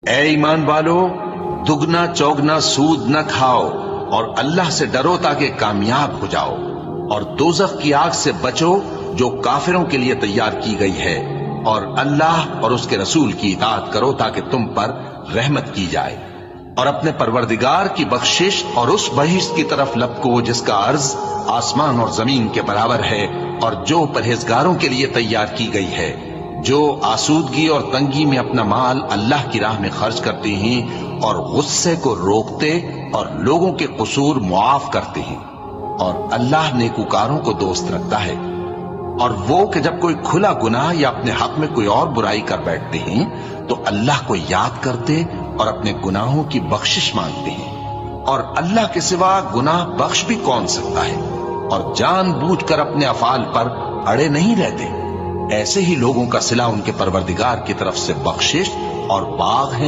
اے ایمان والو، دگنا چوگنا سود نہ کھاؤ اور اللہ سے ڈرو تاکہ کامیاب ہو جاؤ، اور دوزخ کی آگ سے بچو جو کافروں کے لیے تیار کی گئی ہے، اور اللہ اور اس کے رسول کی اطاعت کرو تاکہ تم پر رحمت کی جائے، اور اپنے پروردگار کی بخشش اور اس بہشت کی طرف لپکو جس کا عرض آسمان اور زمین کے برابر ہے، اور جو پرہیزگاروں کے لیے تیار کی گئی ہے، جو آسودگی اور تنگی میں اپنا مال اللہ کی راہ میں خرچ کرتے ہیں اور غصے کو روکتے اور لوگوں کے قصور معاف کرتے ہیں، اور اللہ نیکوکاروں کو دوست رکھتا ہے۔ اور وہ کہ جب کوئی کھلا گناہ یا اپنے حق میں کوئی اور برائی کر بیٹھتے ہیں تو اللہ کو یاد کرتے اور اپنے گناہوں کی بخشش مانگتے ہیں، اور اللہ کے سوا گناہ بخش بھی کون سکتا ہے، اور جان بوجھ کر اپنے افعال پر اڑے نہیں رہتے۔ ایسے ہی لوگوں کا صلہ ان کے پروردگار کی طرف سے بخشش اور باغ ہیں